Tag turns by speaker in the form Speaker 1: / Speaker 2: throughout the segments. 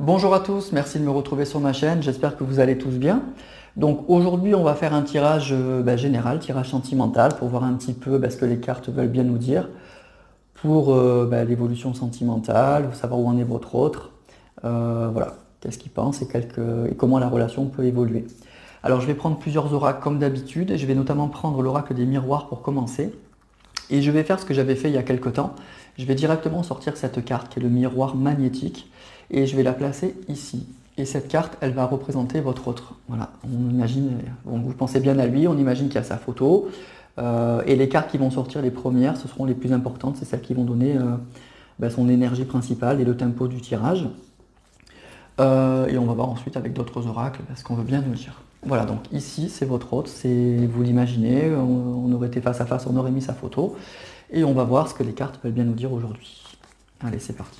Speaker 1: Bonjour à tous, merci de me retrouver sur ma chaîne, j'espère que vous allez tous bien. Donc aujourd'hui on va faire un tirage général, tirage sentimental pour voir un petit peu ce que les cartes veulent bien nous dire pour l'évolution sentimentale, savoir où en est votre autre, voilà, qu'est-ce qu'il pense et comment la relation peut évoluer. Alors je vais prendre plusieurs oracles comme d'habitude, et je vais notamment prendre l'oracle des miroirs pour commencer. Et je vais faire ce que j'avais fait il y a quelques temps. Je vais directement sortir cette carte qui est le miroir magnétique et je vais la placer ici. Et cette carte, elle va représenter votre autre. Voilà, on imagine, vous pensez bien à lui, on imagine qu'il y a sa photo. Et les cartes qui vont sortir les premières, ce seront les plus importantes, c'est celles qui vont donner son énergie principale et le tempo du tirage. Et on va voir ensuite avec d'autres oracles ce qu'on veut bien nous dire. Voilà, donc ici c'est votre hôte, vous l'imaginez, on aurait été face à face, on aurait mis sa photo, et on va voir ce que les cartes veulent bien nous dire aujourd'hui. Allez, c'est parti.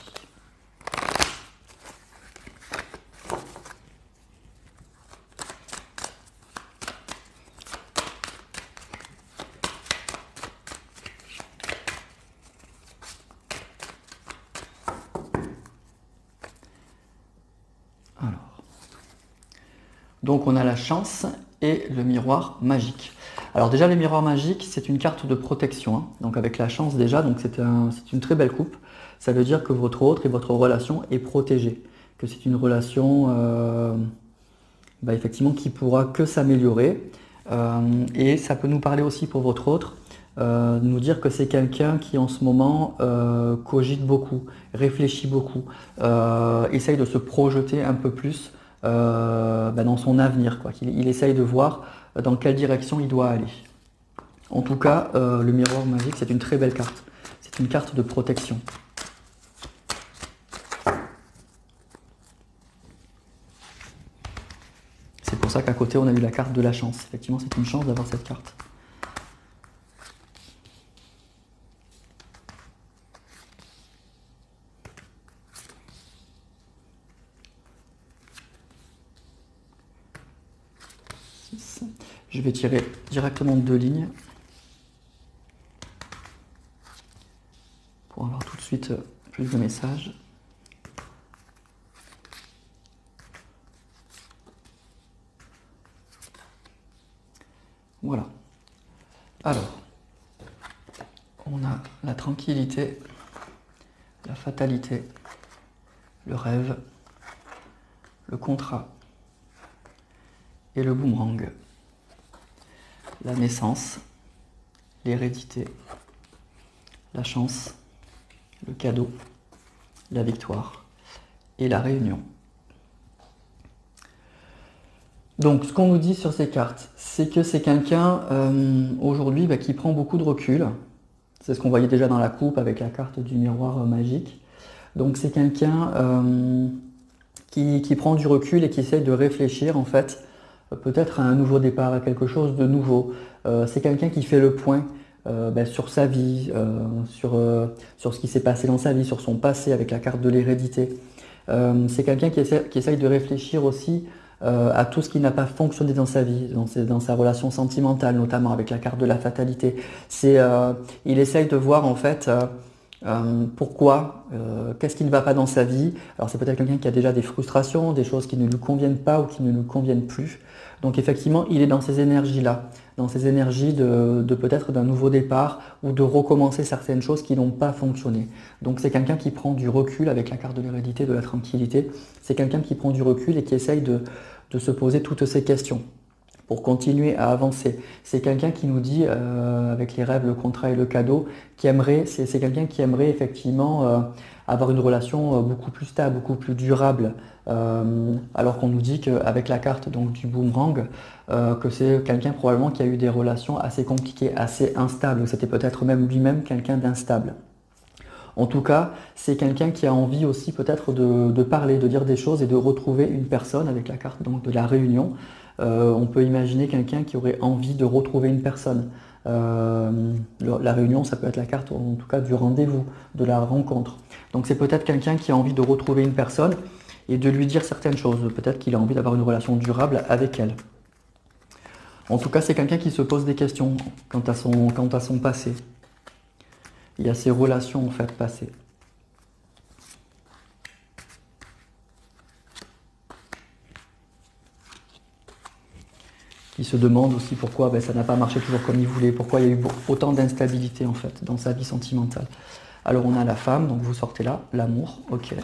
Speaker 1: Donc on a la chance et le miroir magique. Alors déjà le miroir magique c'est une carte de protection, hein. Donc avec la chance déjà, donc c'est une très belle coupe. Ça veut dire que votre autre et votre relation est protégée, que c'est une relation effectivement qui pourra que s'améliorer. Et ça peut nous parler aussi pour votre autre, nous dire que c'est quelqu'un qui en ce moment cogite beaucoup, réfléchit beaucoup, essaye de se projeter un peu plus dans son avenir, quoi. Il essaye de voir dans quelle direction il doit aller. En tout cas, le miroir magique, c'est une très belle carte. C'est une carte de protection. C'est pour ça qu'à côté, on a eu la carte de la chance. Effectivement, c'est une chance d'avoir cette carte. Je vais tirer directement 2 lignes pour avoir tout de suite plus de messages. Voilà. Alors, on a la tranquillité, la fatalité, le rêve, le contrat et le boomerang. La naissance, l'hérédité, la chance, le cadeau, la victoire et la réunion. Donc ce qu'on nous dit sur ces cartes, c'est que c'est quelqu'un aujourd'hui qui prend beaucoup de recul. C'est ce qu'on voyait déjà dans la coupe avec la carte du miroir magique. Donc c'est quelqu'un qui prend du recul et qui essaye de réfléchir en fait peut-être à un nouveau départ, à quelque chose de nouveau. C'est quelqu'un qui fait le point sur sa vie, sur ce qui s'est passé dans sa vie, sur son passé avec la carte de l'hérédité. C'est quelqu'un qui essaye de réfléchir aussi à tout ce qui n'a pas fonctionné dans sa vie, dans sa relation sentimentale, notamment avec la carte de la fatalité. Il essaye de voir en fait pourquoi, qu'est-ce qui ne va pas dans sa vie. Alors c'est peut-être quelqu'un qui a déjà des frustrations, des choses qui ne lui conviennent pas ou qui ne lui conviennent plus. Donc effectivement, il est dans ces énergies-là, dans ces énergies de peut-être d'un nouveau départ ou de recommencer certaines choses qui n'ont pas fonctionné. Donc c'est quelqu'un qui prend du recul avec la carte de l'hérédité, de la tranquillité. C'est quelqu'un qui prend du recul et qui essaye de se poser toutes ces questions pour continuer à avancer. C'est quelqu'un qui nous dit, avec les rêves, le contrat et le cadeau, c'est quelqu'un qui aimerait effectivement avoir une relation beaucoup plus stable, beaucoup plus durable, alors qu'on nous dit qu'avec la carte donc, du boomerang, que c'est quelqu'un probablement qui a eu des relations assez compliquées, assez instables, c'était peut-être même lui-même quelqu'un d'instable. En tout cas, c'est quelqu'un qui a envie aussi peut-être de parler, de dire des choses et de retrouver une personne avec la carte donc, de la réunion. On peut imaginer quelqu'un qui aurait envie de retrouver une personne. La réunion, ça peut être la carte en tout cas du rendez-vous, de la rencontre. Donc c'est peut-être quelqu'un qui a envie de retrouver une personne et de lui dire certaines choses. Peut-être qu'il a envie d'avoir une relation durable avec elle. En tout cas, c'est quelqu'un qui se pose des questions quant à son passé. Il y a ses relations en fait passées. qui se demande aussi pourquoi ça n'a pas marché toujours comme il voulait, pourquoi il y a eu autant d'instabilité en fait dans sa vie sentimentale. Alors on a la femme, donc vous sortez là, l'amour, ok.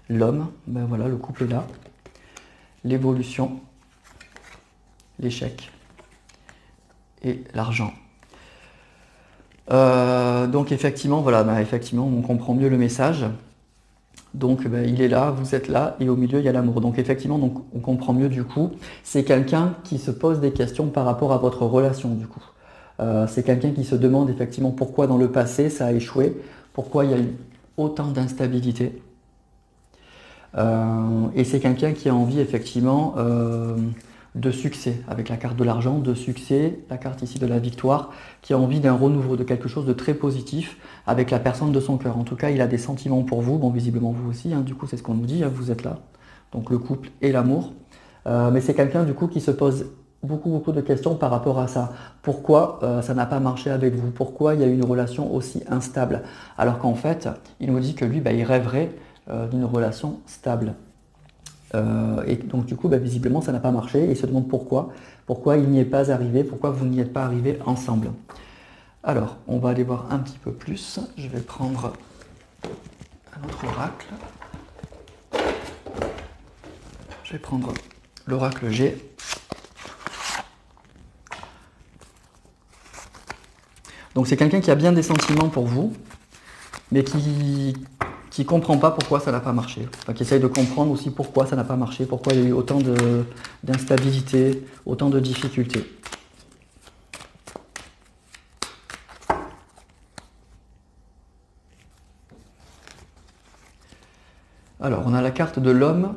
Speaker 1: L'homme, ben voilà, le couple est là. L'évolution, l'échec et l'argent. Donc effectivement, voilà, effectivement, on comprend mieux le message. Donc il est là, vous êtes là, et au milieu il y a l'amour. Donc effectivement, donc, on comprend mieux du coup. C'est quelqu'un qui se pose des questions par rapport à votre relation du coup. C'est quelqu'un qui se demande effectivement pourquoi dans le passé ça a échoué, pourquoi il y a eu autant d'instabilité. Et c'est quelqu'un qui a envie effectivement de succès, avec la carte de l'argent, de succès, la carte ici de la victoire, qui a envie d'un renouveau, de quelque chose de très positif avec la personne de son cœur. En tout cas, il a des sentiments pour vous, bon visiblement vous aussi, hein, du coup c'est ce qu'on nous dit, hein, vous êtes là, donc le couple et l'amour. Mais c'est quelqu'un du coup qui se pose beaucoup de questions par rapport à ça. Pourquoi ça n'a pas marché avec vous? Pourquoi il y a eu une relation aussi instable? Alors qu'en fait, il nous dit que lui, il rêverait d'une relation stable. Et donc du coup, visiblement, ça n'a pas marché. Et il se demande pourquoi il n'y est pas arrivé, pourquoi vous n'y êtes pas arrivés ensemble. Alors, on va aller voir un petit peu plus. Je vais prendre un autre oracle. Je vais prendre l'oracle G. Donc c'est quelqu'un qui a bien des sentiments pour vous, mais qui ne comprend pas pourquoi ça n'a pas marché. Enfin, qui essaye de comprendre aussi pourquoi ça n'a pas marché, pourquoi il y a eu autant d'instabilité, autant de difficultés. Alors, on a la carte de l'homme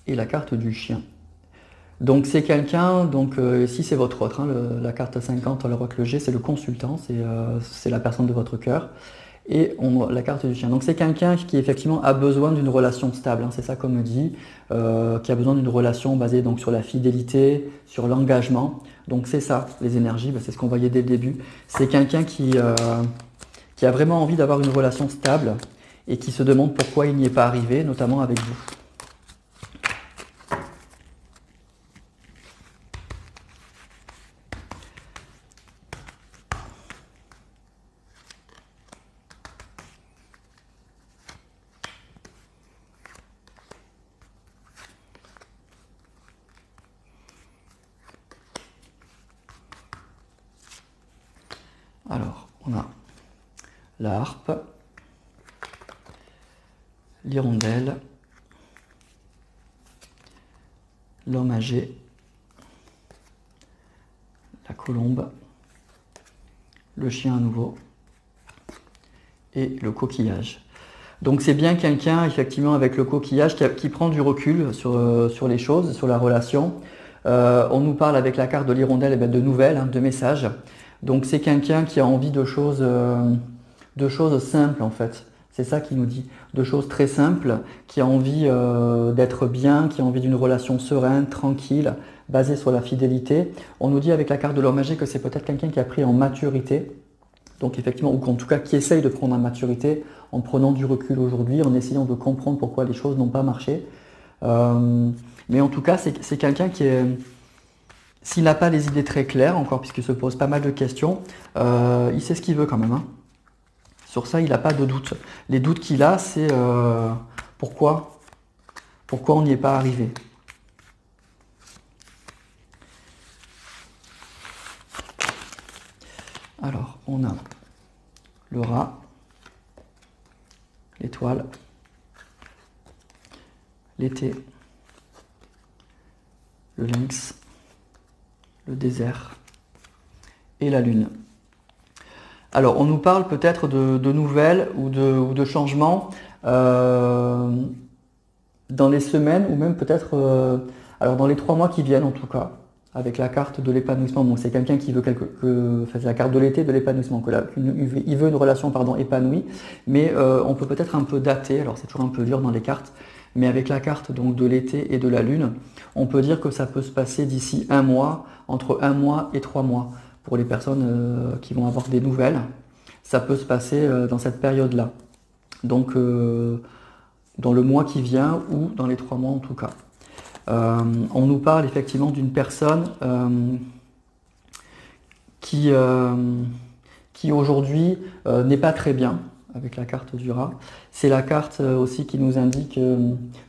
Speaker 1: et la carte du chien. Donc c'est quelqu'un, si c'est votre autre, hein, la carte 50, l'oracle G, c'est le consultant, c'est la personne de votre cœur. Et la carte du chien. Donc c'est quelqu'un qui effectivement a besoin d'une relation stable, hein, c'est ça qu'on me dit, qui a besoin d'une relation basée donc sur la fidélité, sur l'engagement. Donc c'est ça, les énergies, c'est ce qu'on voyait dès le début. C'est quelqu'un qui a vraiment envie d'avoir une relation stable et qui se demande pourquoi il n'y est pas arrivé, notamment avec vous. Alors, on a la harpe, l'hirondelle, l'homme âgé, la colombe, le chien à nouveau et le coquillage. Donc c'est bien quelqu'un, effectivement, avec le coquillage qui prend du recul sur les choses, sur la relation. On nous parle avec la carte de l'hirondelle de nouvelles, hein, de messages. Donc c'est quelqu'un qui a envie de choses simples en fait. C'est ça qu'il nous dit. De choses très simples, qui a envie d'être bien, qui a envie d'une relation sereine, tranquille, basée sur la fidélité. On nous dit avec la carte de l'homme âgé que c'est peut-être quelqu'un qui a pris en maturité. Donc effectivement, ou en tout cas qui essaye de prendre en maturité, en prenant du recul aujourd'hui, en essayant de comprendre pourquoi les choses n'ont pas marché. Mais en tout cas, c'est quelqu'un qui est... S'il n'a pas les idées très claires encore, puisqu'il se pose pas mal de questions, il sait ce qu'il veut quand même. Hein. Sur ça, il n'a pas de doute. Les doutes qu'il a, c'est pourquoi on n'y est pas arrivé. Alors, on a le rat, l'étoile, l'été, le lynx, le désert et la lune. Alors, on nous parle peut-être de nouvelles ou de changements dans les semaines ou même peut-être alors dans les 3 mois qui viennent en tout cas, avec la carte de l'épanouissement. Bon, c'est quelqu'un qui veut c'est la carte de l'été de l'épanouissement, il veut une relation épanouie, mais on peut peut-être un peu dater, alors c'est toujours un peu dur dans les cartes, mais avec la carte donc de l'été et de la lune, on peut dire que ça peut se passer d'ici 1 mois, entre 1 mois et 3 mois. Pour les personnes qui vont avoir des nouvelles, ça peut se passer dans cette période-là. Donc dans le mois qui vient ou dans les 3 mois en tout cas. On nous parle effectivement d'une personne qui aujourd'hui n'est pas très bien avec la carte du rat. C'est la carte aussi qui nous indique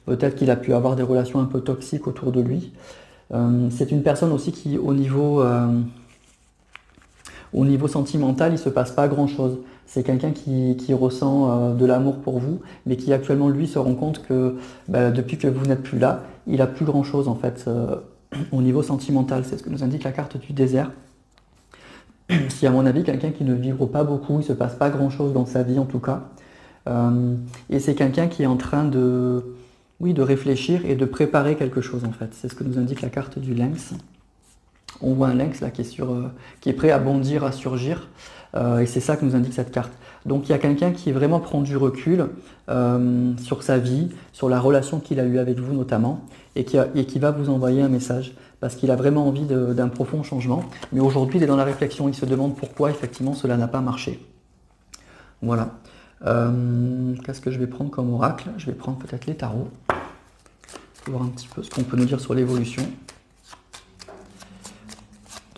Speaker 1: peut-être qu'il a pu avoir des relations un peu toxiques autour de lui. C'est une personne aussi qui, au niveau sentimental, il ne se passe pas grand-chose. C'est quelqu'un qui ressent de l'amour pour vous, mais qui actuellement, lui, se rend compte que depuis que vous n'êtes plus là, il n'a plus grand-chose en fait au niveau sentimental. C'est ce que nous indique la carte du désert. C'est à mon avis quelqu'un qui ne vibre pas beaucoup, il ne se passe pas grand-chose dans sa vie en tout cas. Et c'est quelqu'un qui est en train de réfléchir et de préparer quelque chose en fait. C'est ce que nous indique la carte du lynx. On voit un lynx là qui est prêt à bondir, à surgir. Et c'est ça que nous indique cette carte. Donc il y a quelqu'un qui vraiment prend du recul sur sa vie, sur la relation qu'il a eue avec vous notamment, et qui va vous envoyer un message, parce qu'il a vraiment envie d'un profond changement. Mais aujourd'hui, il est dans la réflexion, il se demande pourquoi effectivement cela n'a pas marché. Voilà. Qu'est-ce que je vais prendre comme oracle? Je vais prendre peut-être les tarots, pour voir un petit peu ce qu'on peut nous dire sur l'évolution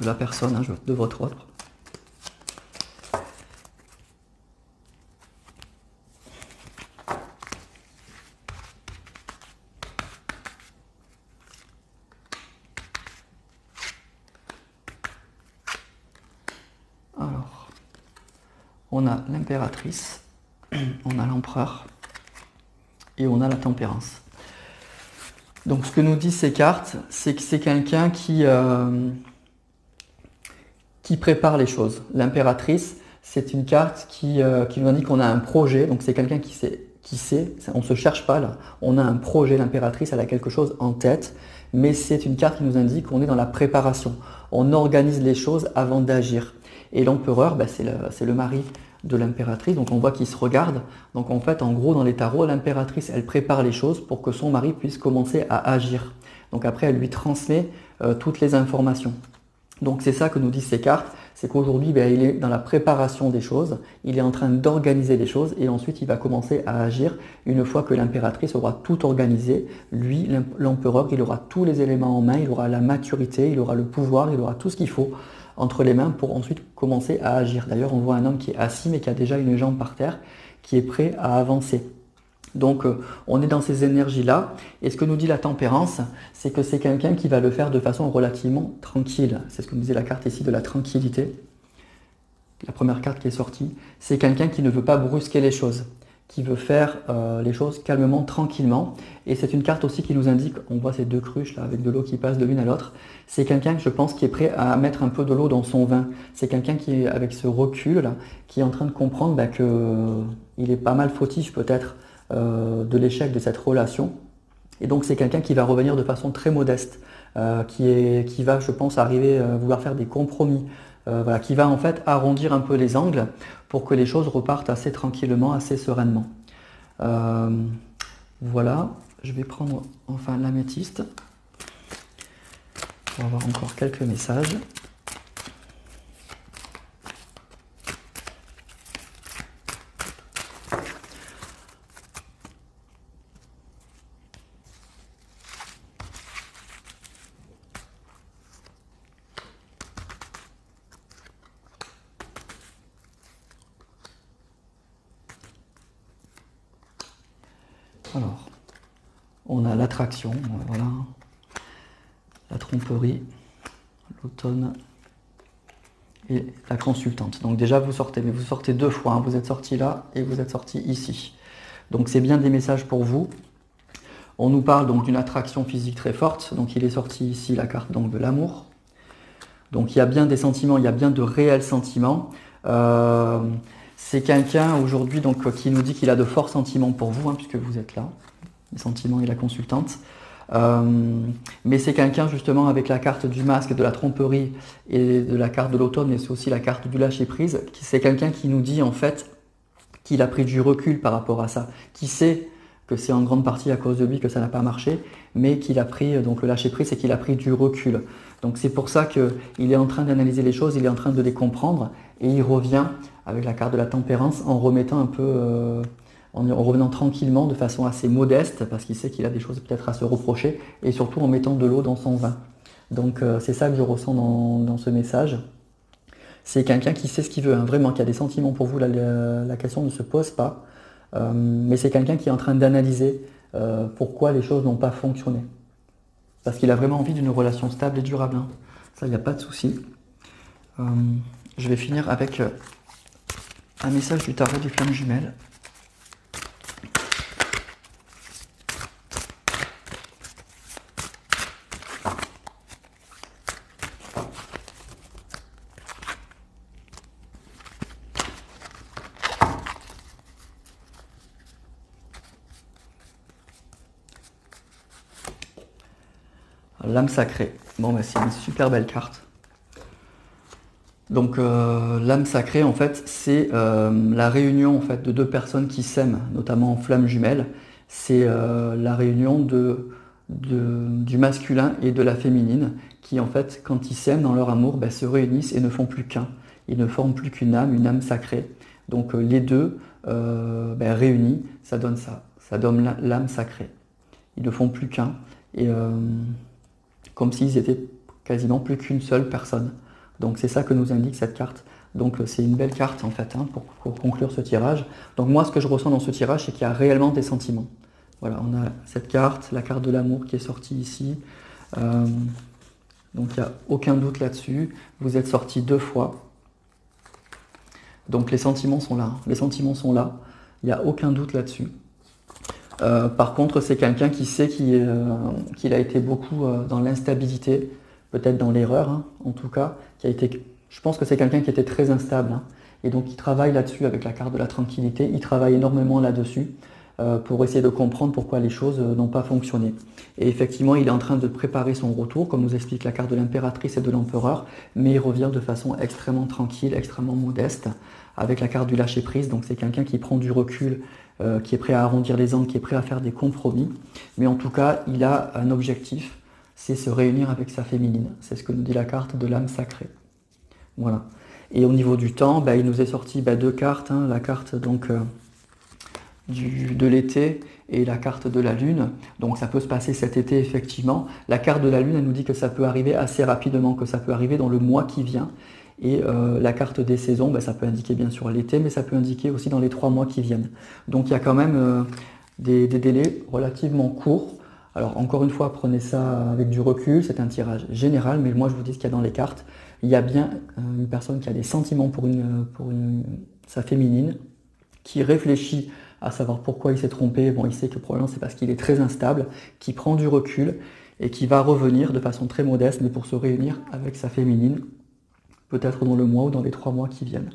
Speaker 1: de la personne, hein, de votre ordre. Alors, on a l'impératrice, on a l'empereur et on a la tempérance. Donc ce que nous disent ces cartes, c'est que c'est quelqu'un qui prépare les choses. L'impératrice, c'est une carte qui nous indique qu'on a un projet, donc c'est quelqu'un qui sait, on ne se cherche pas là, on a un projet, l'impératrice, elle a quelque chose en tête, mais c'est une carte qui nous indique qu'on est dans la préparation, on organise les choses avant d'agir. Et l'empereur, c'est le mari de l'impératrice, donc on voit qu'ils se regardent. Donc en fait, en gros, dans les tarots, l'impératrice, elle prépare les choses pour que son mari puisse commencer à agir. Donc après, elle lui transmet toutes les informations. Donc c'est ça que nous disent ces cartes, c'est qu'aujourd'hui, il est dans la préparation des choses, il est en train d'organiser les choses et ensuite il va commencer à agir une fois que l'impératrice aura tout organisé. Lui, l'empereur, il aura tous les éléments en main, il aura la maturité, il aura le pouvoir, il aura tout ce qu'il faut entre les mains pour ensuite commencer à agir. D'ailleurs, on voit un homme qui est assis mais qui a déjà une jambe par terre, qui est prêt à avancer. Donc on est dans ces énergies-là, et ce que nous dit la tempérance, c'est que c'est quelqu'un qui va le faire de façon relativement tranquille. C'est ce que nous disait la carte ici de la tranquillité, la première carte qui est sortie. C'est quelqu'un qui ne veut pas brusquer les choses, qui veut faire les choses calmement, tranquillement. Et c'est une carte aussi qui nous indique, on voit ces deux cruches là avec de l'eau qui passe de l'une à l'autre, c'est quelqu'un, je pense, qui est prêt à mettre un peu de l'eau dans son vin. C'est quelqu'un qui est avec ce recul là, qui est en train de comprendre qu'il est pas mal fautif peut-être de l'échec de cette relation. Et donc c'est quelqu'un qui va revenir de façon très modeste, qui va, je pense, arriver à vouloir faire des compromis, qui va en fait arrondir un peu les angles pour que les choses repartent assez tranquillement, assez sereinement. Voilà, je vais prendre enfin l'améthyste pour avoir encore quelques messages. Alors, on a l'attraction, voilà, la tromperie, l'automne et la consultante. Donc déjà vous sortez, mais vous sortez deux fois, hein. Vous êtes sorti là et vous êtes sorti ici. Donc c'est bien des messages pour vous. On nous parle donc d'une attraction physique très forte, donc il est sorti ici la carte donc, de l'amour. Donc il y a bien des sentiments, il y a bien de réels sentiments. C'est quelqu'un aujourd'hui donc qui nous dit qu'il a de forts sentiments pour vous, hein, puisque vous êtes là, les sentiments et la consultante. Mais c'est quelqu'un justement avec la carte du masque, de la tromperie et de la carte de l'automne, mais c'est aussi la carte du lâcher prise. C'est quelqu'un qui nous dit en fait qu'il a pris du recul par rapport à ça, qui sait que c'est en grande partie à cause de lui que ça n'a pas marché, mais qu'il a pris, donc le lâcher prise, c'est qu'il a pris du recul. Donc c'est pour ça qu'il est en train d'analyser les choses, il est en train de les comprendre, et il revient avec la carte de la tempérance en remettant un peu en revenant tranquillement, de façon assez modeste, parce qu'il sait qu'il a des choses peut-être à se reprocher, et surtout en mettant de l'eau dans son vin. Donc c'est ça que je ressens dans ce message. C'est quelqu'un qui sait ce qu'il veut, hein, vraiment, qui a des sentiments pour vous, la question ne se pose pas. Mais c'est quelqu'un qui est en train d'analyser pourquoi les choses n'ont pas fonctionné. Parce qu'il a vraiment envie d'une relation stable et durable, hein. Ça, il n'y a pas de souci. Je vais finir avec un message du tarot des flammes jumelles. L'âme sacrée. Bon, bah, c'est une super belle carte. Donc l'âme sacrée, en fait, c'est la réunion en fait, de deux personnes qui s'aiment, notamment en flammes jumelles. C'est la réunion du masculin et de la féminine, qui en fait, quand ils s'aiment dans leur amour, ben, se réunissent et ne font plus qu'un. Ils ne forment plus qu'une âme sacrée. Donc les deux ben, réunis, ça donne ça. Ça donne l'âme sacrée. Ils ne font plus qu'un. Et comme s'ils étaient quasiment plus qu'une seule personne. Donc c'est ça que nous indique cette carte. Donc c'est une belle carte en fait, hein, pour conclure ce tirage. Donc moi ce que je ressens dans ce tirage, c'est qu'il y a réellement des sentiments. Voilà, on a cette carte, la carte de l'amour qui est sortie ici. Donc il n'y a aucun doute là-dessus. Vous êtes sortis 2 fois. Donc les sentiments sont là. Hein. Les sentiments sont là. Il n'y a aucun doute là-dessus. Par contre, c'est quelqu'un qui sait qu'il a été beaucoup dans l'instabilité, peut-être dans l'erreur, hein, en tout cas, je pense que c'est quelqu'un qui était très instable, hein, et donc il travaille là-dessus avec la carte de la tranquillité, il travaille énormément là-dessus pour essayer de comprendre pourquoi les choses n'ont pas fonctionné. Et effectivement, il est en train de préparer son retour, comme nous explique la carte de l'impératrice et de l'empereur, mais il revient de façon extrêmement tranquille, extrêmement modeste, avec la carte du lâcher-prise, donc c'est quelqu'un qui prend du recul, qui est prêt à arrondir les angles, qui est prêt à faire des compromis, mais en tout cas, il a un objectif, c'est se réunir avec sa féminine. C'est ce que nous dit la carte de l'âme sacrée. Voilà. Et au niveau du temps, il nous est sorti 2 cartes, hein, la carte donc de l'été et la carte de la lune. Donc ça peut se passer cet été effectivement. La carte de la lune, elle nous dit que ça peut arriver assez rapidement, que ça peut arriver dans le mois qui vient. Et la carte des saisons, ça peut indiquer bien sûr l'été, mais ça peut indiquer aussi dans les 3 mois qui viennent. Donc il y a quand même des délais relativement courts. Alors encore une fois, prenez ça avec du recul, c'est un tirage général, mais moi je vous dis ce qu'il y a dans les cartes. Il y a bien une personne qui a des sentiments pour sa féminine, qui réfléchit à savoir pourquoi il s'est trompé. Bon, il sait que probablement c'est parce qu'il est très instable, qui prend du recul et qui va revenir de façon très modeste, mais pour se réunir avec sa féminine, peut-être dans le mois ou dans les 3 mois qui viennent.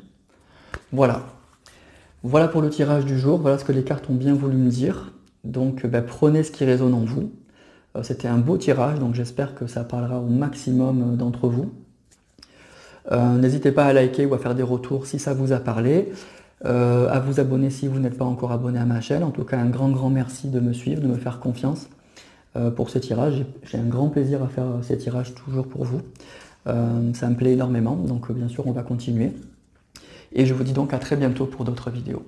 Speaker 1: Voilà. Voilà pour le tirage du jour, voilà ce que les cartes ont bien voulu me dire. Donc prenez ce qui résonne en vous. C'était un beau tirage, donc j'espère que ça parlera au maximum d'entre vous. N'hésitez pas à liker ou à faire des retours si ça vous a parlé. À vous abonner si vous n'êtes pas encore abonné à ma chaîne. En tout cas, un grand merci de me suivre, de me faire confiance pour ce tirage. J'ai un grand plaisir à faire ces tirages toujours pour vous. Ça me plaît énormément, donc bien sûr on va continuer. Et je vous dis donc à très bientôt pour d'autres vidéos.